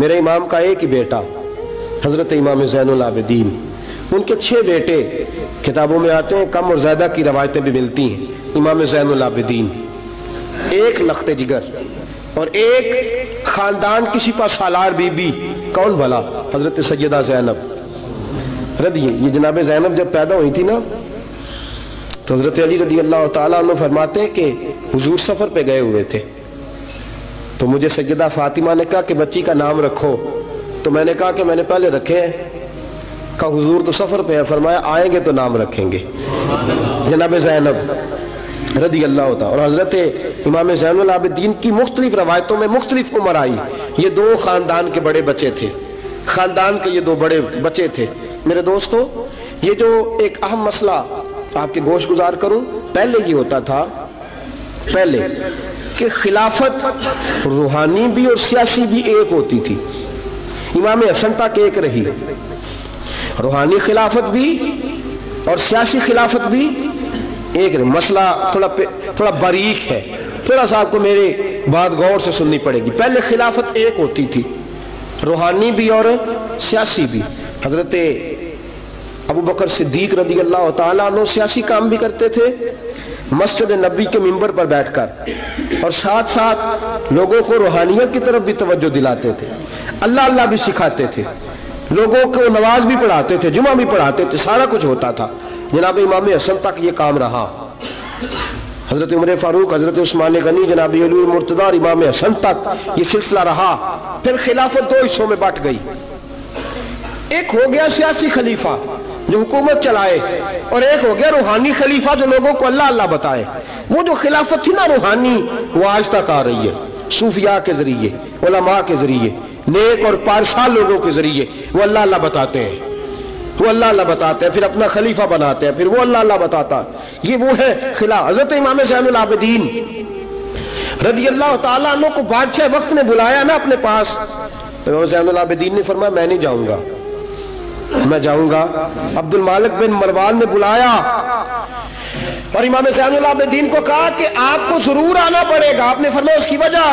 میرے امام کا ایک ہی بیٹا حضرت امام زین العابدین، ان کے 6 بیٹے کتابوں میں آتے ہیں، کم اور زیادہ کی روایتیں بھی ملتی ہیں۔ امام زین العابدین ایک لخت جگر اور ایک خاندان کی سپہ سالار بی بی، کون بھلا؟ حضرت سیدہ زینب یہ جناب زینب جب پیدا ہوئی تھی نا تو حضرت علی رضی اللہ تعالیٰ عنہ فرماتے ہیں کہ حضور سفر پہ گئے ہوئے تھے، تو مجھے سیدہ فاطمہ نے کہا کہ بچی کا نام رکھو، تو میں نے کہا کہ میں نے پہلے رکھے ہیں، کہا حضور تو سفر پہ ہے، فرمایا آئیں گے تو نام رکھیں گے، جناب زینب رضی اللہ تعالیٰ۔ اور حضرت امام زین العابدین کی مختلف روایتوں میں مختلف عمر آئی، یہ 2 خاندان کے بڑے بچے تھے، خاندان کے یہ 2 بڑے بچے تھے۔ میرے دوستو، یہ جو ایک اہم مسئلہ آپ کے گوش گزار کروں، پہلے یہ ہوتا تھا کہ خلافت روحانی بھی اور سیاسی بھی ایک ہوتی تھی، امام حسن تک ایک رہی، روحانی خلافت بھی اور سیاسی خلافت بھی ایک رہی۔ مسئلہ تھوڑا باریک ہے، تھوڑا سا آپ کو میرے بات غور سے سننی پڑے گی۔ پہلے خلافت ایک ہوتی تھی، روحانی بھی اور سیاسی بھی۔ حضرت ابو بکر صدیق رضی اللہ تعالیٰ عنہ سیاسی کام بھی کرتے تھے مسجد نبی کے منبر پر بیٹھ کر، اور ساتھ ساتھ لوگوں کو روحانیت کی طرف بھی توجہ دلاتے تھے، اللہ بھی سکھاتے تھے، لوگوں کو نماز بھی پڑھاتے تھے، جمعہ بھی پڑھاتے تھے، سارا کچھ ہوتا تھا۔ جناب امام حسن تک یہ کام رہا، حضرت عمر فاروق، حضرت عثمان غنی، جناب علی مرتضیٰ اور امام حسن تک یہ سلسلہ رہا۔ پھر خلافت 2 حصوں میں بٹ گئی، ایک ہو گیا سیاسی خلیفہ جو حکومت چلائے، اور ایک ہو گیا روحانی خلیفہ جو لوگوں کو اللہ بتائے۔ وہ جو خلافت تھی نا روحانی، وہ آج تک آ رہی ہے، صوفیاء کے ذریعے، علماء کے ذریعے، نیک اور پارسال لوگوں کے ذریعے وہ اللہ بتاتے ہیں، وہ اللہ بتاتے ہیں، پھر اپنا خلیفہ بناتے ہیں، پھر وہ اللہ بتاتا ہے۔ یہ وہ ہے خلاف۔ حضرت امام زین العابدین رضی اللہ تعالیٰ عنہ کو بادشاہ وقت نے بلایا نا اپنے پاس، امام زین العابدین نے فرمایا میں نہیں جاؤں گا، میں جاؤں گا۔ عبد المالک بن مروان نے بلایا اور امام زین العابدین کو کہا کہ آپ کو ضرور آنا پڑے گا۔ آپ نے فرمایا اس کی وجہ؟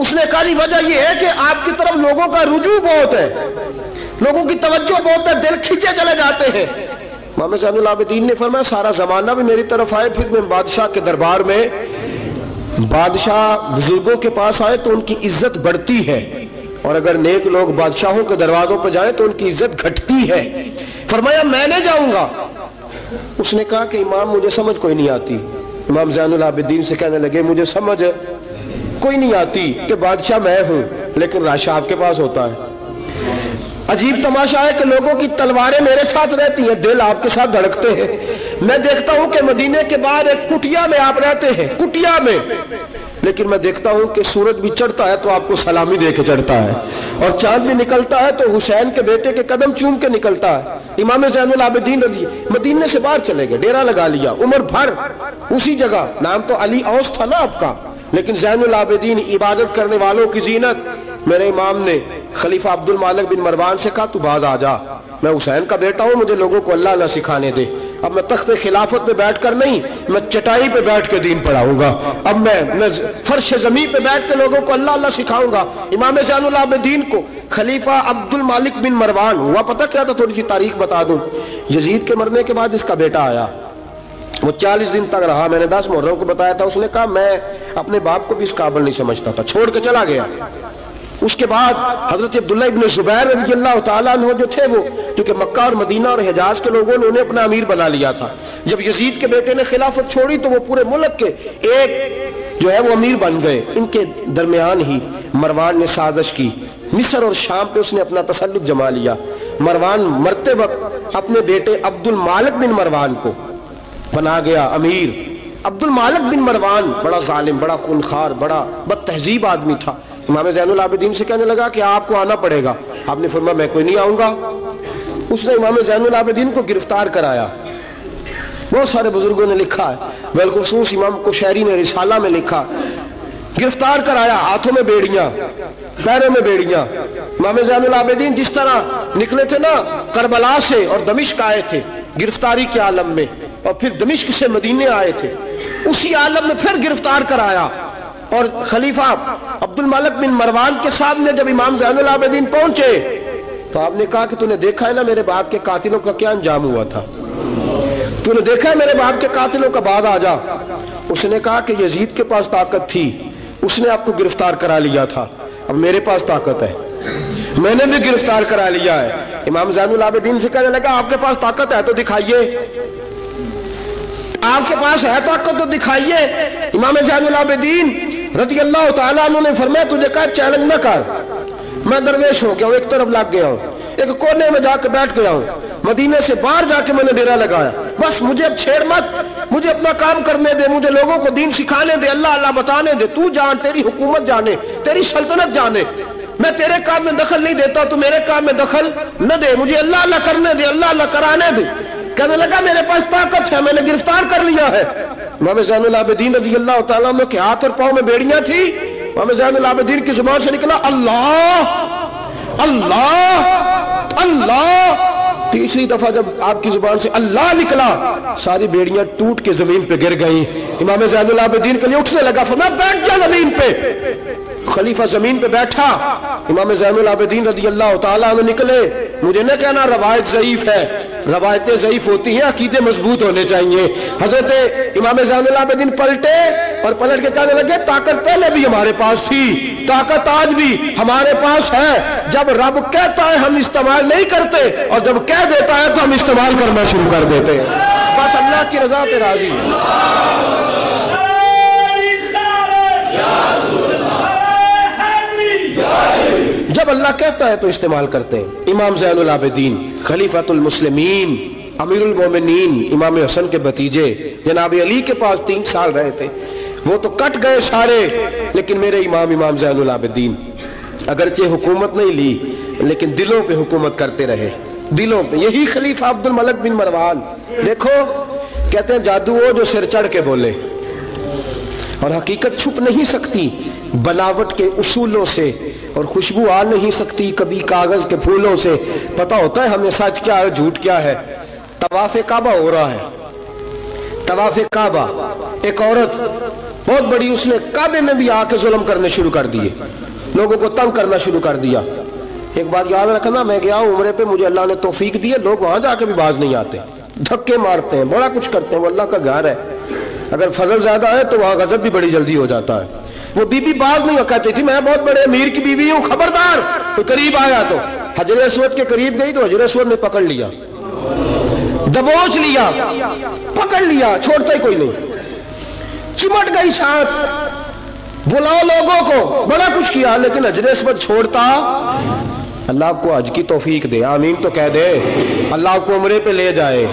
اس نے کہا وجہ یہ ہے کہ آپ کی طرف لوگوں کا رجوع بہت ہے، لوگوں کی توجہ بہت ہے، دل کھینچے چلے جاتے ہیں۔ امام زین العابدین نے فرمایا سارا زمانہ بھی میری طرف آئے، پھر میں بادشاہ کے دربار میں، بادشاہ بزرگوں کے پاس آئے تو ان کی عزت بڑھتی ہے، اور اگر نیک لوگ بادشاہوں کے دروازوں پہ جائیں تو ان کی عزت گھٹتی ہے۔ فرمایا میں نہیں جاؤں گا۔ اس نے کہا کہ امام مجھے سمجھ کوئی نہیں آتی۔ امام زین العابدین سے کہنے لگے مجھے سمجھ کوئی نہیں آتی کہ بادشاہ میں ہوں لیکن راشا آپ کے پاس ہوتا ہے۔ عجیب تماشا ہے کہ لوگوں کی تلواریں میرے ساتھ رہتی ہیں، دل آپ کے ساتھ دھڑکتے ہیں۔ میں دیکھتا ہوں کہ مدینے کے بعد ایک کٹیا میں آپ رہتے ہیں، کٹیا میں، لیکن میں دیکھتا ہوں کہ سورج بھی چڑھتا ہے تو آپ کو سلامی دے کے چڑھتا ہے، اور چاند بھی نکلتا ہے تو حسین کے بیٹے کے قدم چوم کے نکلتا ہے۔ امام زین العابدین مدینے سے باہر چلے گئے، ڈیرا لگا لیا، عمر بھر اسی جگہ، نام تو علی اوس تھا نا آپ کا، لیکن زین العابدین عبادت کرنے والوں کی زینت۔ میرے امام نے خلیفہ عبد المالک بن مروان سے کہا تو باز آ جا، میں حسین کا بیٹا ہوں، مجھے لوگوں کو اللہ سکھانے دے۔ اب میں تخت خلافت پہ بیٹھ کر نہیں، میں چٹائی پہ بیٹھ کے دین پڑھاؤں گا، اب میں فرش زمین پہ بیٹھ کے لوگوں کو اللہ سکھاؤں گا۔ امام زین العابدین کو خلیفہ عبد المالک بن مروان ہوا پتہ کیا تھا؟ تھوڑی سی تاریخ بتا دوں۔ یزید کے مرنے کے بعد اس کا بیٹا آیا، وہ 40 دن تک رہا، میں نے 10 محرم کو بتایا تھا۔ اس نے کہا میں اپنے باپ کو بھی اس قابل نہیں سمجھتا تھا، چھوڑ کے چلا گیا۔ اس کے بعد حضرت عبداللہ ابن زبیر رضی اللہ تعالیٰ عنہ جو تھے، وہ جو کہ مکہ اور مدینہ اور حجاز کے لوگوں نے انہیں اپنا امیر بنا لیا تھا، جب یزید کے بیٹے نے خلافت چھوڑی تو وہ پورے ملک کے ایک جو ہے وہ امیر بن گئے۔ ان کے درمیان ہی مروان نے سازش کی، مصر اور شام پہ اس نے اپنا تسلط جما لیا۔ مروان مرتے وقت اپنے بیٹے عبد المالک بن مروان کو بنا گیا امیر۔ عبد المالک بن مروان بڑا ظالم، بڑا خونخوار، بڑا بد تہذیب آدمی تھا۔ امام زین العابدین سے کہنے لگا کہ آپ کو آنا پڑے گا۔ آپ نے فرمایا میں کوئی نہیں آؤں گا۔ اس نے امام زین العابدین کو گرفتار کرایا۔ بہت سارے بزرگوں نے لکھا ہے، بالخصوص امام کشیری نے رسالہ میں لکھا، گرفتار کرایا، ہاتھوں میں بیڑیاں، پیروں میں بیڑیاں۔ امام زین العابدین جس طرح نکلے تھے نا کربلا سے اور دمشق آئے تھے گرفتاری کے عالم میں، اور پھر دمشق سے مدینے آئے تھے، اسی عالم میں پھر گرفتار کرایا۔ اور خلیفہ عبد الملک بن مروان کے سامنے جب امام زین العابدین پہنچے تو آپ نے کہا کہ تو نے دیکھا ہے نا میرے باپ کے قاتلوں کا کیا انجام ہوا تھا؟ تو نے دیکھا ہے میرے باپ کے قاتلوں کا؟ بعد آ جا۔ اس نے کہا کہ یزید کے پاس طاقت تھی، اس نے آپ کو گرفتار کرا لیا تھا، اب میرے پاس طاقت ہے، میں نے بھی گرفتار کرا لیا ہے۔ امام زین العابدین سے کہنے لگا آپ کے پاس طاقت ہے تو دکھائیے، آپ کے پاس ہے طاقت تو دکھائیے۔ امام زین العابدین رضی اللہ تعالیٰ عنہ نے فرمایا تجھے کہا چیلنج نہ کر، میں درویش ہو گیا ہوں، ایک طرف لگ گیا ہوں، ایک کونے میں جا کے بیٹھ گیا ہوں، مدینے سے باہر جا کے میں نے ڈیرا لگایا، بس مجھے اب چھیڑ مت، مجھے اپنا کام کرنے دے، مجھے لوگوں کو دین سکھانے دے، اللہ اللہ بتانے دے، تو جان، تیری حکومت جانے، تیری سلطنت جانے، میں تیرے کام میں دخل نہیں دیتا، تو میرے کام میں دخل نہ دے، مجھے اللہ اللہ کرنے دے، اللہ اللہ کرانے دے۔ کہنے لگا میرے پاس طاقت ہے، میں نے گرفتار کر لیا ہے۔ امام زین العابدین رضی اللہ تعالیٰ عنہ کے ہاتھ اور پاؤں میں بیڑیاں تھی، امام زین العابدین کی زبان سے نکلا اللہ اللہ اللہ۔ تیسری دفعہ جب آپ کی زبان سے اللہ نکلا ساری بیڑیاں ٹوٹ کے زمین پہ گر گئیں۔ امام زین العابدین کے لیے اٹھنے لگا، فرمایا بیٹھ جا زمین پہ۔ خلیفہ زمین پہ بیٹھا، امام زین العابدین رضی اللہ تعالیٰ عنہ نکلے۔ مجھے نہ کہنا روایت ضعیف ہے، روایتیں ضعیف ہوتی ہیں، عقیدے مضبوط ہونے چاہیے۔ حضرت امام زین العابدین پلٹے اور پلٹ کے کہنے لگے طاقت پہلے بھی ہمارے پاس تھی، طاقت آج بھی ہمارے پاس ہے، جب رب کہتا ہے ہم استعمال نہیں کرتے، اور جب کہہ دیتا ہے تو ہم استعمال کرنا شروع کر دیتے ہیں۔ بس اللہ کی رضا پہ راضی ہے۔ جب اللہ کہتا ہے تو استعمال کرتے ہیں۔ امام زین العابدین خلیفۃ المسلمین امیر المومنین امام حسن کے بھتیجے جناب علی کے پاس 3 سال رہے تھے، وہ تو کٹ گئے سارے، لیکن میرے امام زین العابدین اگرچہ حکومت نہیں لی لیکن دلوں پہ حکومت کرتے رہے، دلوں پہ۔ یہی خلیفہ عبد الملک بن مروان، دیکھو کہتے ہیں جادو وہ جو سر چڑھ کے بولے، اور حقیقت چھپ نہیں سکتی بناوٹ کے اصولوں سے، اور خوشبو آ نہیں سکتی کبھی کاغذ کے پھولوں سے۔ پتہ ہوتا ہے ہمیں سچ کیا ہے جھوٹ کیا ہے۔ طواف کعبہ ہو رہا ہے، طواف کعبہ، ایک عورت بہت بڑی، اس نے کعبے میں بھی آ کے ظلم کرنے شروع کر دیے، لوگوں کو تنگ کرنا شروع کر دیا۔ ایک بات یاد رکھنا، میں گیا ہوں عمرے پہ، مجھے اللہ نے توفیق دی ہے، لوگ وہاں جا کے بھی باز نہیں آتے، دھکے مارتے ہیں، بڑا کچھ کرتے ہیں، وہ اللہ کا گھر ہے، اگر فضل زیادہ ہے تو وہاں غضب بھی بڑی جلدی ہو جاتا ہے۔ وہ بی بی باز نہیں ہو، کہتی تھی میں بہت بڑے امیر کی بیوی ہوں، خبردار کوئی قریب آیا تو۔ حجر اسود کے قریب گئی تو حجر اسود نے پکڑ لیا، دبوچ لیا، پکڑ لیا، چھوڑتا ہی کوئی نہیں، چمٹ گئی ساتھ، بلاؤ لوگوں کو، بڑا کچھ کیا، لیکن حجر اسود چھوڑتا۔ اللہ آپ کو حج کی توفیق دے، آمین تو کہہ دے، اللہ آپ کو عمرے پہ لے جائے۔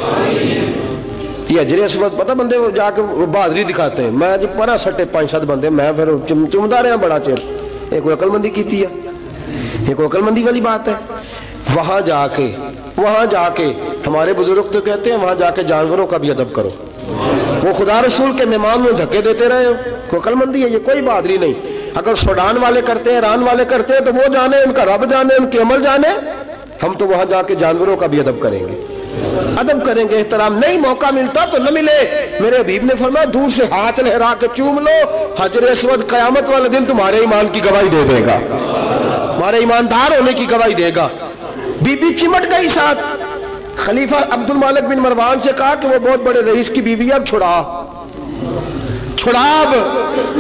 یہ حجر اسود پتہ بندے جا کے بہادری دکھاتے ہیں، میں جب پڑا سٹے 5-7 بندے، میں پھر چمدا رہا بڑا چیر، ایک عقل مندی کی ہے، ایک عقل مندی والی بات ہے۔ وہاں جا کے ہمارے بزرگ تو کہتے ہیں وہاں جا کے جانوروں کا بھی ادب کرو، وہ خدا رسول کے مہمان میں دھکے دیتے رہے، کوئی عقل مندی ہے، یہ کوئی بہادری نہیں۔ اگر سوڈان والے کرتے ہیں، ایران والے کرتے ہیں، تو وہ جانے، ان کا رب جانے، ان کے عمل جانے، ہم تو وہاں جا کے جانوروں کا بھی ادب کریں گے، ادب کریں گے، احترام۔ نہیں موقع ملتا تو نہ ملے، میرے حبیب نے فرمایا دور سے ہاتھ لہرا کے چوم لو، حجر اسود قیامت والے دن تمہارے ایمان کی گواہی دے دے گا، تمہارے ایماندار ہونے کی گواہی دے گا۔ بی بی چمٹ گئی ساتھ، خلیفہ عبد الملک بن مروان سے کہا کہ وہ بہت بڑے رئیس کی بیوی، اب چھڑا، اب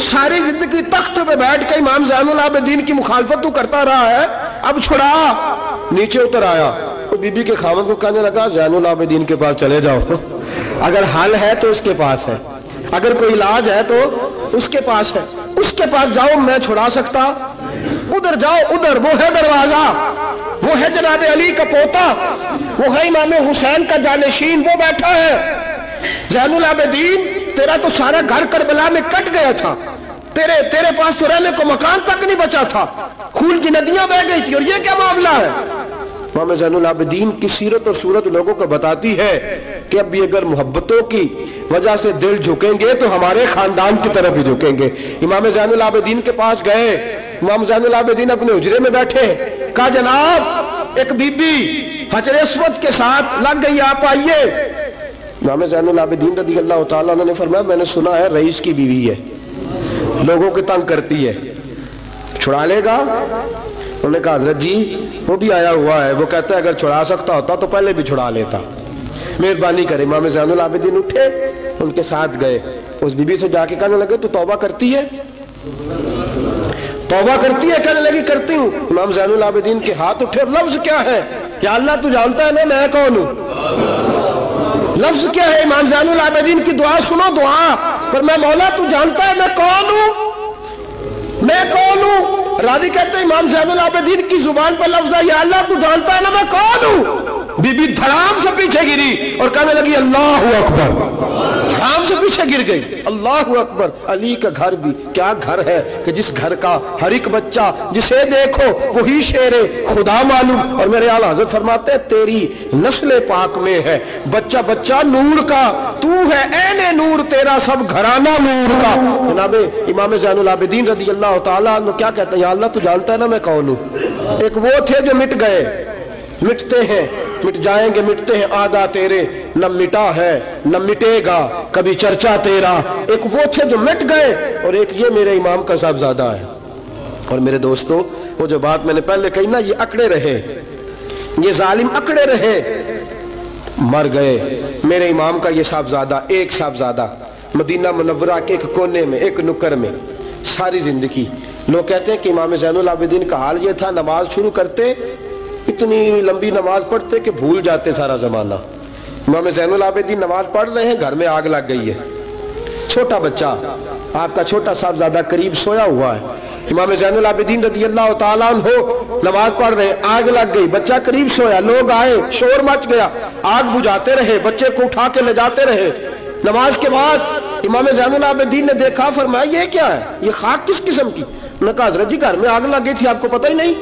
ساری زندگی تخت پہ بیٹھ کے امام زین العابدین کی مخالفت تو کرتا رہا ہے، اب چھڑا۔ نیچے اتر آیا تو بی بی کے خاوند کو کہنے لگا زین العابدین کے پاس چلے جاؤ، اگر حل ہے تو اس کے پاس ہے، اگر کوئی علاج ہے تو اس کے پاس ہے، اس کے پاس جاؤ، میں چھڑا سکتا، ادھر جاؤ، ادھر وہ ہے دروازہ، وہ ہے جناب علی کا پوتا، وہ ہے امام حسین کا جانشین، وہ بیٹھا ہے۔ زین العابدین تیرا تو سارا گھر کربلا میں کٹ گیا تھا، تیرے پاس تو رہنے کو مکان تک نہیں بچا تھا، خون کی ندیاں بہہ گئی تھی، اور یہ کیا معاملہ ہے؟ امام زین العابدین کی سیرت اور صورت لوگوں کو بتاتی ہے کہ اب بھی اگر محبتوں کی وجہ سے دل جھکیں گے تو ہمارے خاندان کی طرف ہی جھکیں گے۔ امام زین العابدین کے پاس گئے، امام زین العابدین اپنے حجرے میں بیٹھے، کہا جناب ایک بی بی حجر اسود کے ساتھ لگ گئی، آپ آئیے۔ امام زین العابدین رضی اللہ تعالیٰ عنہ نے فرمایا میں نے سنا ہے رئیس کی بیوی ہے، لوگوں کو تنگ کرتی ہے، چھڑا لے گا؟ انہوں نے کہا حضرت جی وہ بھی آیا ہوا ہے، وہ کہتا ہے اگر چھڑا سکتا ہوتا تو پہلے بھی چھڑا لیتا، مہربانی کرے۔ امام زین العابدین اٹھے، ان کے ساتھ گئے، اس بی بی سے جا کے کہنے لگے تو توبہ کرتی ہے؟ توبہ کرتی ہے؟ کہنے لگی کرتی ہوں۔ امام زین العابدین کے ہاتھ اٹھے، لفظ کیا ہے؟ یا اللہ تو جانتا ہے نا میں کون ہوں؟ لفظ کیا ہے؟ امام زین العابدین کی دعا سنو، دعا پر میں مولا تو جانتا ہے میں کون ہوں، میں کون ہوں؟ راوی کہتے ہیں امام زین العابدین کی زبان پر لفظ ہے یا اللہ تو جانتا ہے نا میں کون ہوں۔ بی بی دھڑام سے پیچھے گری اور کہنے لگی اللہ اکبر، دھڑام سے پیچھے گر گئی، اللہ اکبر۔ علی کا گھر بھی کیا گھر ہے کہ جس گھر کا ہر ایک بچہ جسے دیکھو وہی شیر خدا معلوم۔ اور میرے اعلیٰ حضرت فرماتے ہیں تیری نسل پاک میں ہے بچہ بچہ نور کا، تو ہے عین نور، تیرا سب گھرانہ نور کا۔ جناب امام زین العابدین رضی اللہ تعالیٰ عنہ کیا کہتے ہیں؟ یا اللہ تو جانتا ہے نا میں کون ہوں۔ ایک وہ تھے جو مٹ گئے، مٹتے ہیں، مٹ جائیں گے، مٹتے ہیں، آدھا تیرے نہ مٹا ہے نہ مٹے گا کبھی چرچا تیرا۔ ایک وہ تھے جو مٹ گئے اور ایک یہ میرے امام کا صاحبزادہ ہے۔ اور میرے دوستو وہ جو بات میں نے پہلے کہی نا، یہ اکڑے رہے، یہ ظالم اکڑے رہے، مر گئے۔ میرے امام کا یہ صاحبزادہ، ایک صاحبزادہ مدینہ منورہ کے ایک کونے میں، ایک نکر میں ساری زندگی۔ لوگ کہتے ہیں کہ امام زین العابدین کا حال یہ تھا، نماز شروع کرتے اتنی لمبی نماز پڑھتے کہ بھول جاتے سارا زمانہ۔ امام زین العابدین نماز پڑھ رہے ہیں، گھر میں آگ لگ گئی ہے، چھوٹا بچہ آپ کا چھوٹا صاحبزادہ قریب سویا ہوا ہے، امام زین العابدین رضی اللہ تعالیٰ عنہ نماز پڑھ رہے ہیں، آگ لگ گئی، بچہ قریب سویا، لوگ آئے، شور مچ گیا، آگ بجھاتے رہے، بچے کو اٹھا کے لے جاتے رہے۔ نماز کے بعد امام زین العابدین نے دیکھا، فرمایا یہ کیا ہے، یہ خاک کس قسم کی؟ انہوں نے کہا حضرت جی گھر میں آگ لگ گئی تھی، آپ کو پتہ ہی نہیں؟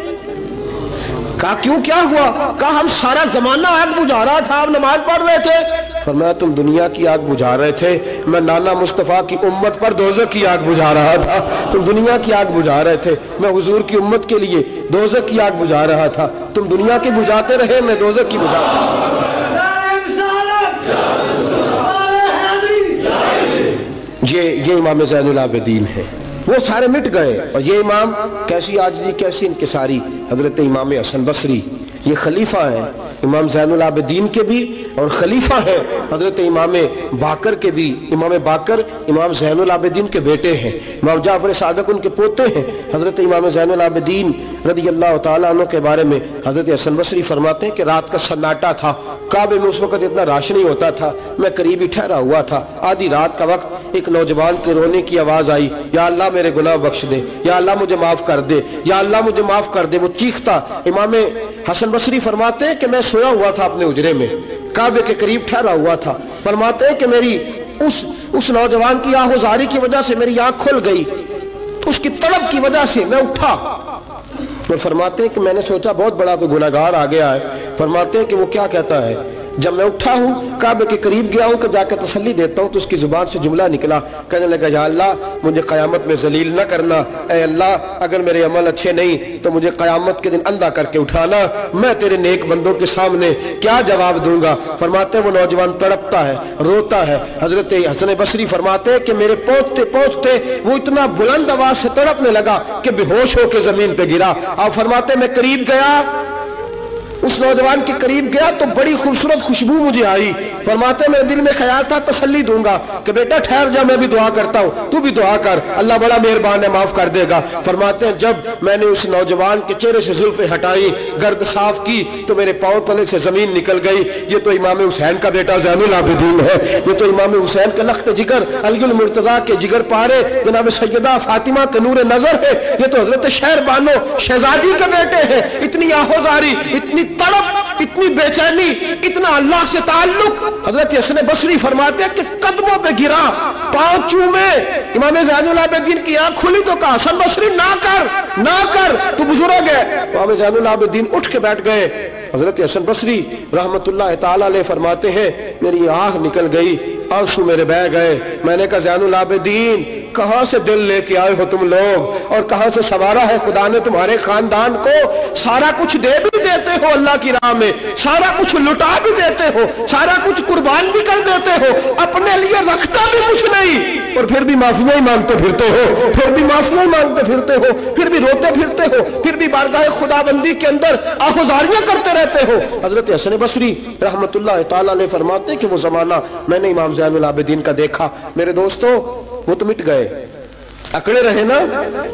کہا کیوں، کیا ہوا؟ کہا ہم سارا زمانہ آگ بجھا رہا تھا، آپ نماز پڑھ رہے تھے۔ فرمایا تم دنیا کی آگ بجھا رہے تھے، میں نانا مصطفیٰ کی امت پر دوزخ کی آگ بجھا رہا تھا۔ تم دنیا کی آگ بجھا رہے تھے، میں حضور کی امت کے لیے دوزخ کی آگ بجھا رہا تھا۔ تم دنیا کی بجھاتے رہے، میں دوزخ کی بجھاتا۔ یہ امام زین العابدین ہے، وہ سارے مٹ گئے۔ اور یہ امام کیسی عاجزی، کیسی انکساری، حضرت امام حسن بصری، یہ خلیفہ ہیں امام زین العابدین کے بھی اور خلیفہ ہیں حضرت امام باقر کے بھی۔ امام باقر امام زین العابدین کے بیٹے ہیں، امام جعفر صادق ان کے پوتے ہیں۔ حضرت امام زین العابدین رضی اللہ تعالیٰ عنہ کے بارے میں حضرت حسن بصری فرماتے ہیں کہ رات کا سناٹا تھا، کعبے میں اس وقت اتنا رش نہیں ہوتا تھا، میں قریب ہی ٹھہرا ہوا تھا، آدھی رات کا وقت ایک نوجوان کے رونے کی آواز آئی، یا اللہ میرے گناہ بخش دے، یا اللہ مجھے معاف کر دے، یا اللہ مجھے معاف کر دے۔ وہ چیختا۔ امام حسن بصری فرماتے ہیں کہ میں سویا ہوا تھا اپنے حجرے میں، کعبے کے قریب ٹھہرا ہوا تھا۔ فرماتے ہیں کہ میری اس نوجوان کی آہوزاری کی وجہ سے میری آنکھ کھل گئی، اس کی طلب کی وجہ سے میں اٹھا۔ تو فرماتے ہیں کہ میں نے سوچا بہت بڑا کوئی گناہگار آ گیا ہے۔ فرماتے ہیں کہ وہ کیا کہتا ہے، جب میں اٹھا ہوں کعبے کے قریب گیا ہوں کہ جا کے تسلی دیتا ہوں تو اس کی زبان سے جملہ نکلا، کہنے لگا یا اللہ مجھے قیامت میں ذلیل نہ کرنا، اے اللہ اگر میرے عمل اچھے نہیں تو مجھے قیامت کے دن اندھا کر کے اٹھانا، میں تیرے نیک بندوں کے سامنے کیا جواب دوں گا۔ فرماتے ہیں وہ نوجوان تڑپتا ہے، روتا ہے۔ حضرت حسن بصری فرماتے ہیں کہ میرے پہنچتے پہنچتے وہ اتنا بلند آواز سے تڑپنے لگا کہ بے ہوش ہو کے زمین پہ گرا۔ آپ فرماتے ہیں میں قریب گیا، اس نوجوان کے قریب گیا تو بڑی خوبصورت خوشبو مجھے آئی۔ فرماتے میرے دل میں خیال تھا تسلی دوں گا کہ بیٹا ٹھہر جا، میں بھی دعا کرتا ہوں، تو بھی دعا کر، اللہ بڑا مہربان ہے معاف کر دے گا۔ فرماتے ہیں جب میں نے اس نوجوان کے چہرے سے زلفیں ہٹائی، گرد صاف کی تو میرے پاؤں تلے سے زمین نکل گئی۔ یہ تو امام حسین کا بیٹا زین العابدین ہے، یہ تو امام حسین کے لخت جگر، علی المرتضیٰ کے جگر پارے جناب سیدہ فاطمہ کے نور نظر ہے، یہ تو حضرت شہر بانو شہزادی کے بیٹے ہیں۔ اتنی آہوزاری، اتنی طلب، اتنی بے چینی، اتنا اللہ سے تعلق۔ حضرت حسن بصری فرماتے ہیں کہ قدموں پہ گرا، پاؤں چومے، امام زین العابدین کی آنکھ کھلی تو کہا حسن بصری نہ کر، نہ کر، تو بزرگ ہے۔ امام زین العابدین اٹھ کے بیٹھ گئے۔ حضرت حسن بصری رحمت اللہ تعالی علیہ فرماتے ہیں میری آنکھ نکل گئی، آنسو میرے بہہ گئے۔ میں نے کہا زین العابدین کہاں سے دل لے کے آئے ہو تم لوگ، اور کہاں سے سنوارا ہے خدا نے تمہارے خاندان کو۔ سارا کچھ دے بھی دیتے ہو اللہ کی راہ میں، سارا کچھ لٹا بھی دیتے ہو، سارا کچھ قربان بھی کر دیتے ہو، اپنے لیے رکھتا بھی کچھ نہیں، اور پھر بھی معافیاں ہی مانگتے پھرتے ہو، پھر بھی معافیاں ہی مانگتے پھرتے ہو، پھر بھی روتے پھرتے ہو، پھر بھی بارگاہ خدا بندی کے اندر آہوزاریاں کرتے رہتے ہو۔ حضرت حسن بصری رحمت اللہ تعالیٰ علیہ فرماتے کہ وہ زمانہ میں نے امام زین العابدین کا دیکھا، میرے دوستو وہ تو مٹ گئے، اکڑے رہے نا،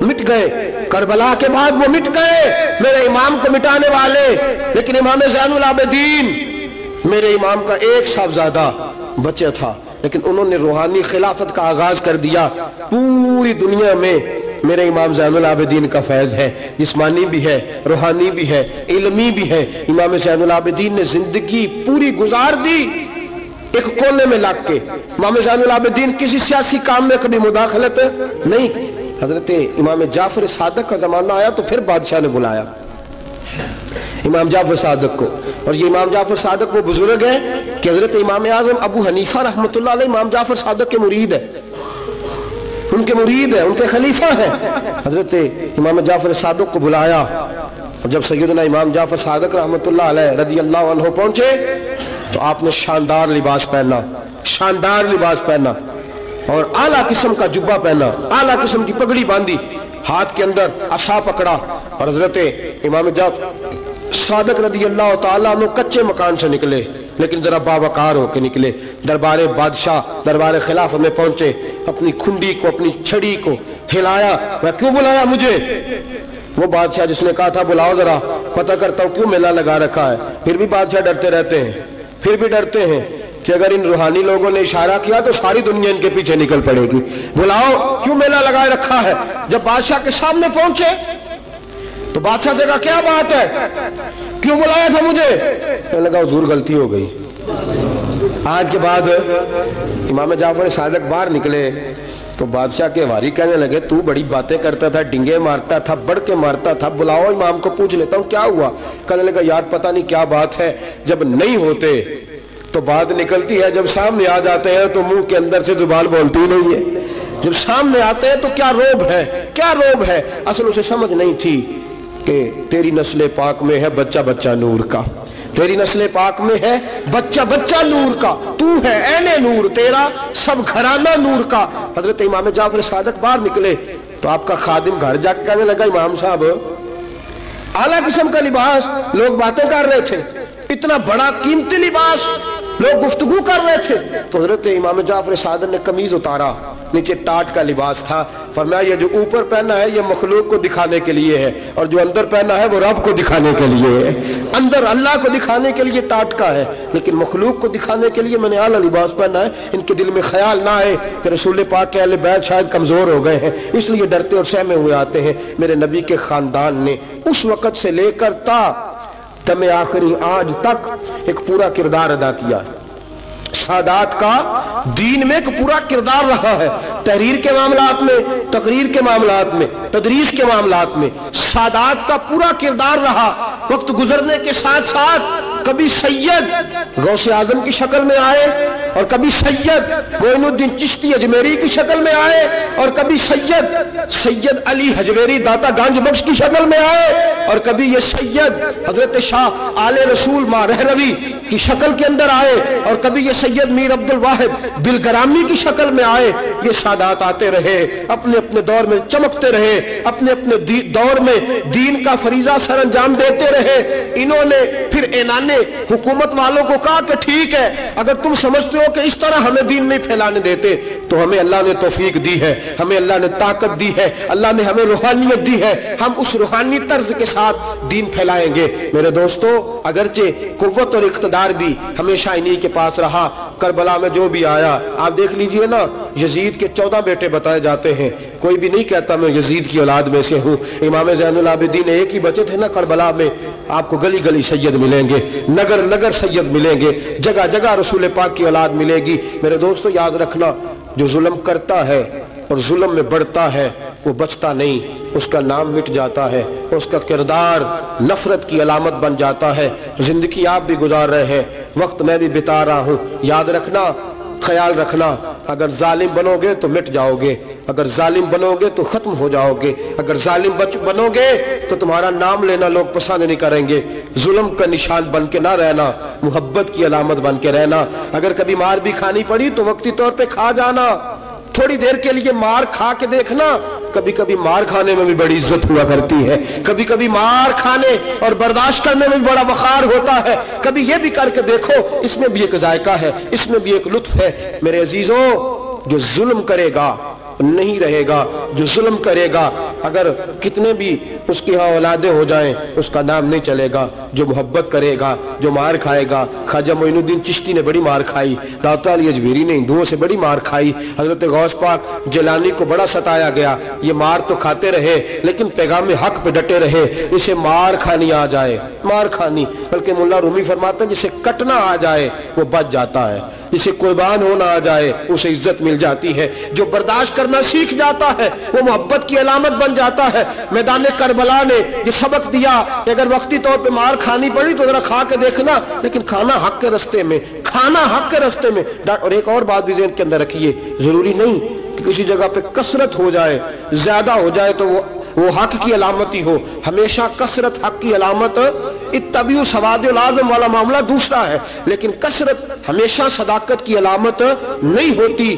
مٹ گئے، کربلا کے بعد وہ مٹ گئے میرے امام کو مٹانے والے، لیکن امام زین العابدین میرے امام کا ایک صاحبزادہ بچہ تھا، لیکن انہوں نے روحانی خلافت کا آغاز کر دیا۔ پوری دنیا میں میرے امام زین العابدین کا فیض ہے، جسمانی بھی ہے، روحانی بھی ہے، علمی بھی ہے۔ امام زین العابدین نے زندگی پوری گزار دی ایک کونے میں لگ کے۔ امام زین العابدین کسی سیاسی کام میں کبھی مداخلت نہیں۔ حضرت امام جعفر صادق کا زمانہ آیا تو پھر بادشاہ نے بلایا امام جعفر صادق کو، اور یہ امام جعفر صادق وہ بزرگ ہیں کہ حضرت امام اعظم ابو حنیفہ رحمۃ اللہ علیہ امام جعفر صادق کے مرید ہے، ان کے مرید ہے، ان کے خلیفہ ہیں۔ حضرت امام جعفر صادق کو بلایا، اور جب سیدنا امام جعفر صادق رحمۃ اللہ علیہ رضی اللہ عنہ پہنچے تو آپ نے شاندار لباس پہنا، شاندار لباس پہنا، اور اعلیٰ قسم کا جبہ پہنا، اعلیٰ قسم کی پگڑی باندھی، ہاتھ کے اندر عصا پکڑا، اور حضرت امام جعفر صادق رضی اللہ تعالیٰ عنہ کچے مکان سے نکلے، لیکن ذرا باوقار ہو کے نکلے، دربار بادشاہ دربار خلافت میں پہنچے، اپنی کھنڈی کو اپنی چھڑی کو ہلایا، میں کیوں بلایا مجھے؟ وہ بادشاہ جس نے کہا تھا بلاؤ ذرا پتہ کرتا ہوں کیوں میلہ لگا رکھا ہے۔ پھر بھی بادشاہ ڈرتے رہتے ہیں، پھر بھی ڈرتے ہیں کہ اگر ان روحانی لوگوں نے اشارہ کیا تو ساری دنیا ان کے پیچھے نکل پڑے گی، بلاؤ کیوں میلہ لگائے رکھا ہے۔ جب بادشاہ کے سامنے پہنچے تو بادشاہ نے کہا کیا بات ہے، کیوں بلایا تھا مجھے؟ کہنے لگا حضور غلطی ہو گئی۔ آج کے بعد امام جعفر صادق باہر نکلے تو بادشاہ کے واری کہنے لگے تو بڑی باتیں کرتا تھا، ڈنگے مارتا تھا، بڑھ کے مارتا تھا، بلاؤ امام کو پوچھ لیتا ہوں کیا ہوا۔ کہنے لگا یار پتہ نہیں کیا بات ہے، جب نہیں ہوتے تو بات نکلتی ہے، جب سامنے آ جاتے ہیں تو منہ کے اندر سے زبان بولتی نہیں ہے، جب سامنے آتے ہیں تو کیا روب ہے، کیا روب ہے۔ اصل اسے سمجھ نہیں تھی کہ تیری نسل پاک میں ہے بچہ بچہ نور کا، تیری نسل پاک میں ہے بچہ بچہ نور کا، تو ہے عین نور، تیرا سب گھرانہ نور کا۔ حضرت امام جعفر صادق باہر نکلے تو آپ کا خادم گھر جا کے کہنے لگا امام صاحب اعلیٰ قسم کا لباس، لوگ باتیں کر رہے تھے، اتنا بڑا قیمتی لباس، لوگ گفتگو کر رہے تھے۔ تو حضرت امام جعفر صادق نے قمیض اتارا، نیچے ٹاٹ کا لباس تھا، فرمایا یہ جو اوپر پہنا ہے یہ مخلوق کو دکھانے کے لیے ہے، اور جو اندر پہنا ہے وہ رب کو دکھانے کے لیے ہے۔ اندر اللہ کو دکھانے کے لیے ٹاٹ کا ہے، لیکن مخلوق کو دکھانے کے لیے میں نے اعلیٰ لباس پہنا ہے۔ ان کے دل میں خیال نہ آئے کہ رسول پاک کے اہل بیت شاید کمزور ہو گئے ہیں، اس لیے ڈرتے اور سہمے ہوئے آتے ہیں۔ میرے نبی کے خاندان نے اس وقت سے لے کر تا دم آخری آج تک ایک پورا کردار ادا کیا ہے۔ سادات کا دین میں ایک پورا کردار رہا ہے، تحریر کے معاملات میں، تقریر کے معاملات میں، تدریس کے معاملات میں سادات کا پورا کردار رہا۔ وقت گزرنے کے ساتھ ساتھ کبھی سید غوث اعظم کی شکل میں آئے، اور کبھی سید معین الدین چشتی اجمیری کی شکل میں آئے، اور کبھی سید علی حجویری داتا گنج بخش کی شکل میں آئے، اور کبھی یہ سید حضرت شاہ آل رسول ماں رہروی کی شکل کے اندر آئے، اور کبھی یہ سید میر عبد الواحد بلگرامی کی شکل میں آئے۔ یہ سادات آتے رہے، اپنے اپنے دور میں چمکتے رہے، اپنے اپنے دور میں دین کا فریضہ سر انجام دیتے رہے۔ انہوں نے پھر اعلان حکومت والوں کو کہا کہ ٹھیک ہے، اگر تم سمجھتے ہو کہ اس طرح ہمیں دین نہیں پھیلانے دیتے تو ہمیں اللہ نے توفیق دی ہے، ہمیں اللہ نے طاقت دی ہے، اللہ نے ہمیں روحانیت دی ہے، ہم اس روحانی طرز کے ساتھ دین پھیلائیں گے۔ میرے دوستو اگرچہ قوت اور اقتدار بھی ہمیشہ انہی کے پاس رہا، کربلا میں جو بھی آیا آپ دیکھ لیجئے نا، یزید کے 14 بیٹے بتائے جاتے ہیں، کوئی بھی نہیں کہتا میں یزید کی اولاد میں سے ہوں۔ امام زین العابدین ایک ہی بچے تھے نا کربلا میں، آپ کو گلی گلی سید ملیں گے، نگر نگر سید ملیں گے، جگہ جگہ رسول پاک کی اولاد ملے گی۔ میرے دوستو یاد رکھنا، جو ظلم کرتا ہے اور ظلم میں بڑھتا ہے وہ بچتا نہیں، اس کا نام مٹ جاتا ہے، اس کا کردار نفرت کی علامت بن جاتا ہے۔ زندگی آپ بھی گزار رہے ہیں، وقت میں بھی بتا رہا ہوں، یاد رکھنا، خیال رکھنا، اگر ظالم بنو گے تو مٹ جاؤ گے، اگر ظالم بنو گے تو ختم ہو جاؤ گے، اگر ظالم بنو گے تو تمہارا نام لینا لوگ پسند نہیں کریں گے۔ ظلم کا نشان بن کے نہ رہنا، محبت کی علامت بن کے رہنا۔ اگر کبھی مار بھی کھانی پڑی تو وقتی طور پہ کھا جانا، تھوڑی دیر کے لیے مار کھا کے دیکھنا۔ کبھی کبھی مار کھانے میں بھی بڑی عزت ہوا کرتی ہے، کبھی کبھی مار کھانے اور برداشت کرنے میں بھی بڑا وقار ہوتا ہے۔ کبھی یہ بھی کر کے دیکھو، اس میں بھی ایک ذائقہ ہے، اس میں بھی ایک لطف ہے۔ میرے عزیزوں، جو ظلم کرے گا نہیں رہے گا، جو ظلم کرے گا اگر کتنے بھی اس کی ہاں اولادیں ہو جائیں اس کا نام نہیں چلے گا۔ جو محبت کرے گا، جو مار کھائے گا، خواجہ معین الدین چشتی نے بڑی مار کھائی، داتا علی اجمیری نے ہندوؤں سے بڑی مار کھائی، حضرت غوث پاک جیلانی کو بڑا ستایا گیا، یہ مار تو کھاتے رہے لیکن پیغام حق پہ ڈٹے رہے۔ اسے مار کھانی آ جائے، مار کھانی، بلکہ مولا رومی فرماتا ہے جسے کٹنا آ جائے وہ بچ جاتا ہے، جسے قربان ہونا آ جائے اسے عزت مل جاتی ہے۔ جو برداشت کرنا سیکھ جاتا ہے وہ محبت کی علامت بن جاتا ہے۔ میدان کربلا نے یہ سبق دیا کہ اگر وقتی طور پہ مار کھانی پڑی تو ذرا کھا کے دیکھنا، لیکن کھانا حق کے رستے میں، کھانا حق کے رستے میں۔ اور ایک اور بات بھی ذہن کے اندر رکھیے، ضروری نہیں کہ کسی جگہ پہ کثرت ہو جائے، زیادہ ہو جائے تو وہ حق کی علامت ہی ہو۔ ہمیشہ کثرت حق کی علامت، اتبعوا سواد العظم والا معاملہ دوسرا ہے، لیکن کثرت ہمیشہ صداقت کی علامت نہیں ہوتی۔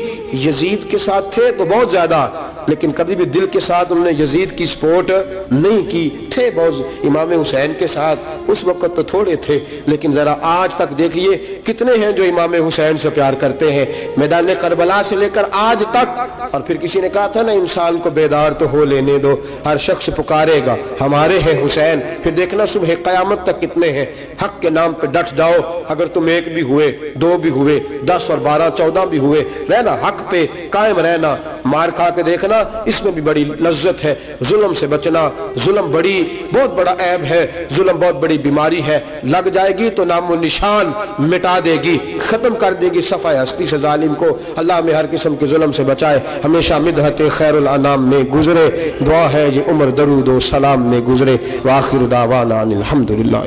یزید کے ساتھ تھے تو بہت زیادہ، لیکن کبھی بھی دل کے ساتھ انہوں نے یزید کی سپورٹ نہیں کی، تھے بہت امام حسین کے ساتھ، اس وقت تو تھوڑے تھے، لیکن ذرا آج تک دیکھیے کتنے ہیں جو امام حسین سے پیار کرتے ہیں، میدان کربلا سے لے کر آج تک۔ اور پھر کسی نے کہا تھا نا انسان کو بیدار تو ہو لینے دو، ہر شخص پکارے گا ہمارے ہیں حسین۔ پھر دیکھنا صبح قیامت تک کتنے ہیں۔ حق کے نام پہ ڈٹ جاؤ، اگر تم ایک بھی ہوئے، دو بھی ہوئے، 10 اور 12 14 بھی ہوئے، رہنا حق پہ قائم رہنا۔ مار کھا کے دیکھنا، اس میں بھی بڑی لذت ہے۔ ظلم سے بچنا، ظلم بہت بڑا عیب ہے، ظلم بہت بڑی بیماری ہے، لگ جائے گی تو نام و نشان مٹا دے گی، ختم کر دے گی صفحہ ہستی سے ظالم کو۔ اللہ میں ہر قسم کے ظلم سے بچائے، ہمیشہ مدحت خیر الانام میں گزرے، دعا ہے یہ عمر درود و سلام میں گزرے۔ وآخر دعوانا الحمدللہ۔